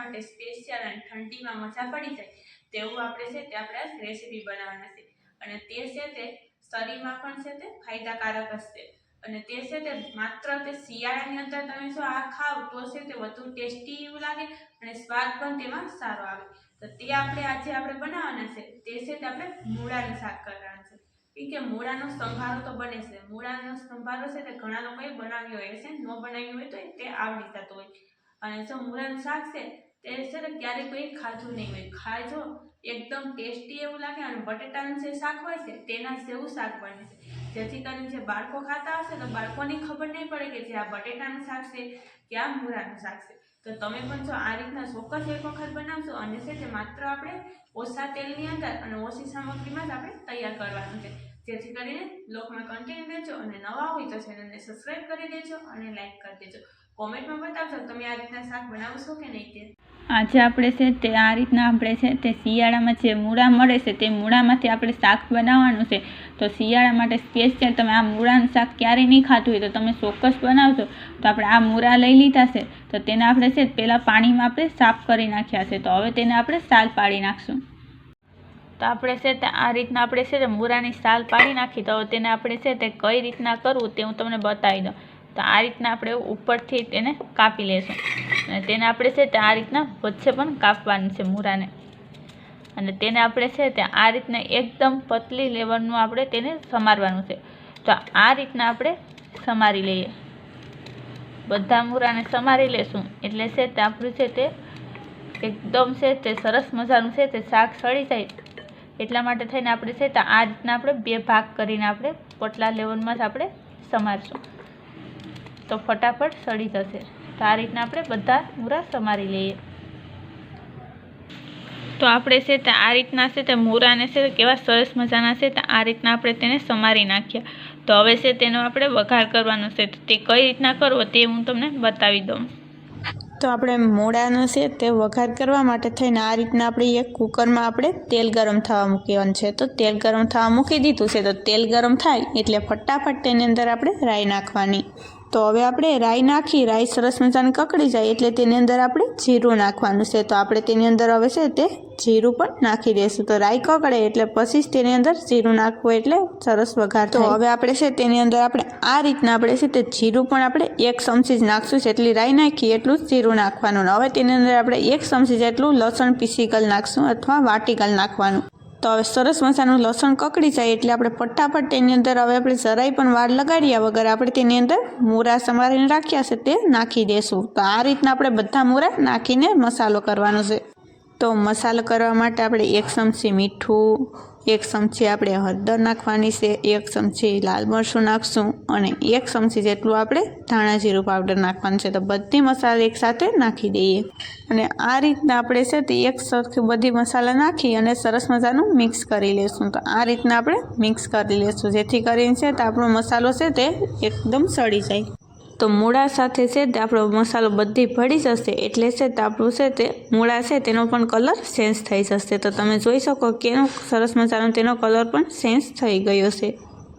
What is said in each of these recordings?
માટે સ્પેશિયલ અને ઠંડીમાં મજા પડી જાય તેવું આપણે છે તે આપણે રેસીપી બનાવવાના છે અને તે છે તે શરીરમાં પણ છે તે ફાયદાકારક હશે અને તે છે તે માત્ર તે શિયાળાની અંદર તમે જો આ ખાવ તો છે તે વધુ ટેસ્ટી એવું લાગે અને સ્વાદ પણ તેમાં સારો આવે તો તે આજે આપણે બનાવવાના છે તે છે તે આપણે મૂળાનું શાક કરવાના છે કે મૂળાનો સંભારો તો બને છે મૂળાનો સંભારો છે તે ઘણા લોકોએ બનાવ્યો હોય છે ન બનાવ્યો હોય તો તે આવડી જતો હોય અને જો મૂળાનું શાક છે તે છે ને ક્યારેય કોઈ ખાધું નહીં હોય ખાજો એકદમ ટેસ્ટી એવું લાગે અને બટેટાનું જે શાક હોય છે તેના જેવું શાક બને છે જેથી કરીને જે બાળકો ખાતા હશે તો બાળકોને ખબર નહીં પડે કે જે આ બટેટાનું શાક છે કે આ મૂળાનું શાક છે તો તમે પણ જો આ રીતના ચોક્કસ એક વખત બનાવશો અને છે તે માત્ર આપણે ઓછા તેલની અંદર અને ઓછી સામગ્રીમાં જ આપણે તૈયાર કરવાનું છે જેથી કરીને બ્લોગમાં કન્ટિન્યુ રહેજો અને નવા હોય તો ચેનલને સબસ્ક્રાઈબ કરી દેજો અને લાઈક કરી દેજો કોમેન્ટમાં બતાવશો તમે આ રીતના શાક બનાવશો કે નહીં તે આજે આપણે છે તે આ રીતના આપણે છે તે શિયાળામાં જે મૂળા મળે છે તે મૂળામાંથી આપણે શાક બનાવવાનું છે તો શિયાળા માટે સ્પેશિયલ તમે આ મૂળાનું શાક ક્યારેય નહીં ખાધું હોય તો તમે ચોક્કસ બનાવશો તો આપણે આ મૂળા લઈ લીધા છે તો તેને આપણે છે પહેલાં પાણીમાં આપણે સાફ કરી નાખ્યા છે તો હવે તેને આપણે સાલ પાડી નાખશું તો આપણે છે તે આ રીતના આપણે છે તે મૂળાની સાલ પાડી નાખી તો હવે તેને આપણે છે તે કઈ રીતના કરવું તે હું તમને બતાવી દઉં તો આ રીતના આપણે ઉપરથી તેને કાપી લેશું અને તેને આપણે છે તે આ રીતના વચ્ચે પણ કાપવાનું છે મૂળાને અને તેને આપણે છે તે આ રીતના એકદમ પતલી લેવલનું આપણે તેને સમારવાનું છે તો આ રીતના આપણે સમારી લઈએ બધા મૂળાને સમારી લેશું એટલે છે તે આપણું છે તે એકદમ છે તે સરસ મજાનું છે તે શાક સળી જાય એટલા માટે થઈને આપણે છે તો આ રીતના આપણે બે ભાગ કરીને આપણે પતલા લેવલમાં જ આપણે સમારશું તો ફટાફટ સળી જશે તો આ રીતના આપણે બધા મૂળા સમારી લઈએ તો આપણે છે તે આ રીતના છે તે મૂળાને છે કેવા સરસ મજાના છે તો આ રીતના આપણે તેને સમારી નાખ્યા તો હવે છે તેનો આપણે વઘાર કરવાનો છે તો તે કઈ રીતના કરવો તે હું તમને બતાવી દઉં તો આપણે મૂળાનો છે તે વઘાર કરવા માટે થઈને આ રીતના આપણે એક કુકરમાં આપણે તેલ ગરમ થવા મૂકવાનું છે તો તેલ ગરમ થવા મૂકી દીધું છે તો તેલ ગરમ થાય એટલે ફટાફટ તેની અંદર આપણે રાઈ નાખવાની તો હવે આપણે રાઈ નાખી રાઈ સરસ મજાની કકડી જાય એટલે તેની અંદર આપણે જીરું નાખવાનું છે તો આપણે તેની અંદર હવે છે તે જીરું પણ નાખી દઈશું તો રાઈ કકડે એટલે પછી જ તેની અંદર જીરું નાખવું એટલે સરસ વઘાર તો હવે આપણે છે તેની અંદર આપણે આ રીતના આપણે છે તે જીરું પણ આપણે 1 ચમચી જ નાખશું જેટલી રાઈ નાખી એટલું જ જીરું નાખવાનું હવે તેની અંદર આપણે 1 ચમચી જેટલું લસણ પીસી ગલ નાખશું અથવા વાટી ગલ નાખવાનું તો હવે સરસ મજાનું લસણ કકડી જાય એટલે આપણે ફટાફટ તેની અંદર હવે આપણે જરાય પણ વાર લગાડ્યા વગર આપણે તેની અંદર મૂળા સમારીને રાખ્યા છે તે નાખી દઈશું તો આ રીતના આપણે બધા મૂળા નાખીને મસાલો કરવાનો છે તો મસાલો કરવા માટે આપણે 1 ચમચી મીઠું 1 ચમચી આપણે હળદર નાખવાની છે 1 ચમચી લાલ મરચું નાખશું અને 1 ચમચી જેટલું આપણે ધાણા જીરું પાવડર નાખવાનું છે તો બધી મસાલા એકસાથે નાખી દઈએ અને આ રીતના આપણે છે તે એક સરખી બધી મસાલા નાખી અને સરસ મજાનું મિક્સ કરી લેશું તો આ રીતના આપણે મિક્સ કરી લેશું જેથી કરીને છે તો આપણો મસાલો છે તે એકદમ સળી જાય તો મૂળા સાથે છે તે આપણો મસાલો બધી ભળી જશે એટલે છે તો આપણું છે તે મૂળા છે તેનો પણ કલર ચેન્જ થઈ જશે તો તમે જોઈ શકો કે સરસ મજાનો તેનો કલર પણ ચેન્જ થઈ ગયો છે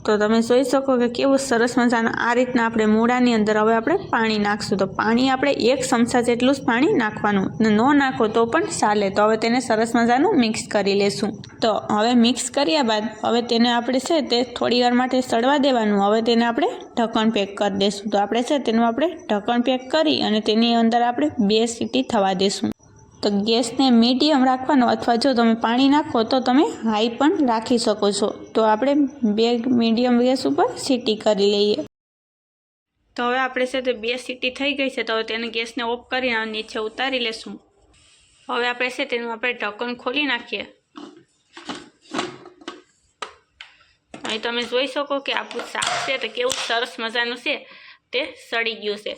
તો તમે જોઈ શકો કે કેવું સરસ મજાનું આ રીતના આપણે મૂળાની અંદર હવે આપણે પાણી નાખશું તો પાણી આપણે 1 ચમચા જેટલું જ પાણી નાખવાનું ને ન નાખો તો પણ ચાલે તો હવે તેને સરસ મજાનું મિક્સ કરી લેશું તો હવે મિક્સ કર્યા બાદ હવે તેને આપણે છે તે થોડી વાર માટે સડવા દેવાનું હવે તેને આપણે ઢક્કણ પેક કરી દઈશું તો આપણે છે તેનું આપણે ઢક્કણ પેક કરી અને તેની અંદર આપણે 2 સીટી થવા દઈશું તો ગેસને મીડિયમ રાખવાનો અથવા જો તમે પાણી નાખો તો તમે હાઈ પણ રાખી શકો છો તો આપણે 2 મીડિયમ ગેસ ઉપર સીટી કરી લઈએ તો હવે આપણે છે તે 2 સીટી થઈ ગઈ છે તો હવે તેને ગેસને ઓફ કરીને નીચે ઉતારી લેશું હવે આપણે છે તેનું આપણે ઢક્કણ ખોલી નાખીએ અહીં તમે જોઈ શકો કે આપણું શાક છે તે કેવું સરસ મજાનું છે તે સડી ગયું છે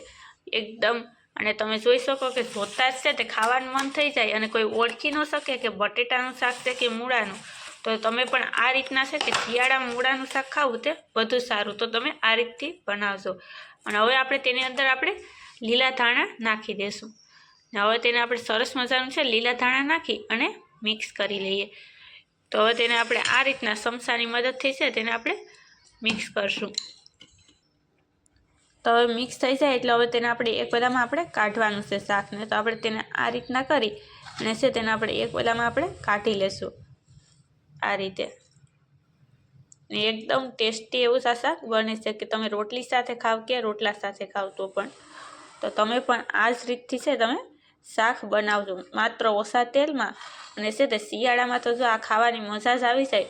એકદમ અને તમે જોઈ શકો કે જોતા જ છે તે ખાવાનું મન થઈ જાય અને કોઈ ઓળખી ન શકે કે બટેટાનું શાક છે કે મૂળાનું તો તમે પણ આ રીતના છે કે શિયાળામાં મૂળાનું શાક ખાવું તે વધુ સારું તો તમે આ રીતથી બનાવજો અને હવે આપણે તેની અંદર આપણે લીલા ધાણા નાખી દઈશું હવે તેને આપણે સરસ મજાનું છે લીલા ધાણા નાખી અને મિક્સ કરી લઈએ તો હવે તેને આપણે આ રીતના ચમચાની મદદથી છે તેને આપણે મિક્સ કરશું તો હવે મિક્સ થઈ જાય એટલે હવે તેને આપણે એક બધામાં આપણે કાઢવાનું છે શાકને. તો આપણે તેને આ રીતના કરી અને છે તેને આપણે એક બધામાં આપણે કાઢી લેશું આ રીતે. એકદમ ટેસ્ટી એવું આ શાક બને છે કે તમે રોટલી સાથે ખાવ કે રોટલા સાથે ખાવ તો પણ. તો તમે પણ આ જ રીતથી છે તમે શાક બનાવજો માત્ર ઓછા તેલમાં. અને છે તે શિયાળામાં તો જો આ ખાવાની મજા જ આવી જાય.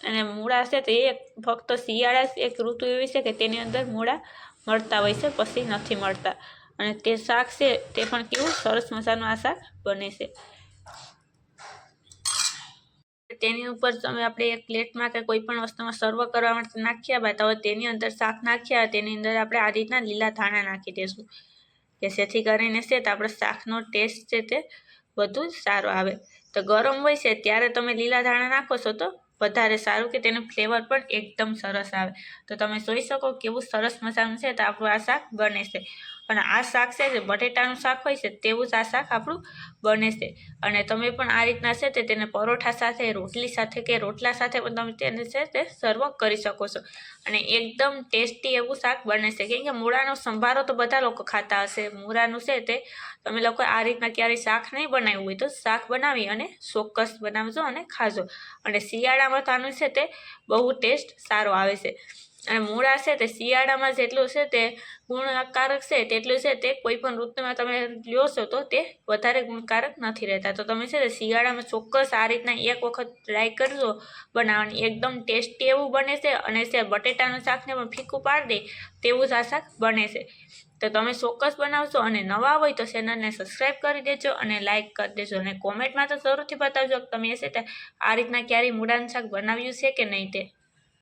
અને મૂળા છે તે ફક્ત શિયાળા જ એક ઋતુ એવી છે કે તેની અંદર મૂળા મળતા હોય છે, પછી નથી મળતા. અને તે શાક છે તે પણ કેવું સરસ મજાનું આ શાક બને છે. તેની ઉપર તમે આપણે એક પ્લેટમાં કે કોઈ પણ વસ્તુમાં સર્વ કરવા માટે નાખ્યા બાદ હવે તેની અંદર શાક નાખ્યા તેની અંદર આપણે આ રીતના લીલા ધાણા નાખી દઈશું કે જેથી કરીને છે તો આપણે શાકનો ટેસ્ટ છે તે વધુ સારો આવે. તો ગરમ હોય છે ત્યારે તમે લીલા ધાણા નાખો છો તો વધારે સારું કે તેનું ફ્લેવર પણ એકદમ સરસ આવે. તો તમે જોઈ શકો કેવું સરસ મજાનું છે તો આપણું આ શાક બને છે. અને આ શાક છે જે બટેટાનું શાક હોય છે તેવું જ આ શાક આપણું બને છે. અને તમે પણ આ રીતના છે તે તેને પરોઠા સાથે, રોટલી સાથે કે રોટલા સાથે પણ તમે તેને છે તે સર્વ કરી શકો છો. અને એકદમ ટેસ્ટી એવું શાક બને છે. કેમ કે મૂળાનો સંભારો તો બધા લોકો ખાતા હશે. મૂળાનું છે તે તમે લોકો આ રીતના ક્યારેય શાક નહીં બનાવ્યું હોય તો શાક બનાવી અને ચોક્કસ બનાવજો અને ખાજો. અને શિયાળામાં તો આનું છે તે બહુ ટેસ્ટ સારો આવે છે. અને મૂળા છે તે શિયાળામાં જેટલું છે તે ગુણકારક છે તેટલું છે તે કોઈ પણ ઋતુમાં તમે લ્યો છો તો તે વધારે ગુણકારક નથી રહેતા. તો તમે છે તે શિયાળામાં ચોક્કસ આ રીતના એક વખત ટ્રાય કરજો બનાવવાની. એકદમ ટેસ્ટી એવું બને છે અને છે બટેટાનું શાકને પણ ફીકું પાડી દે તેવું જ આ શાક બને છે. તો તમે ચોક્કસ બનાવજો અને નવા હોય તો ચેનલને સબસ્ક્રાઈબ કરી દેજો અને લાઇક કરી દેજો. અને કોમેન્ટમાં તો જરૂરથી બતાવજો કે તમે છે તે આ રીતના ક્યારેય મૂળાનું શાક બનાવ્યું છે કે નહીં તે.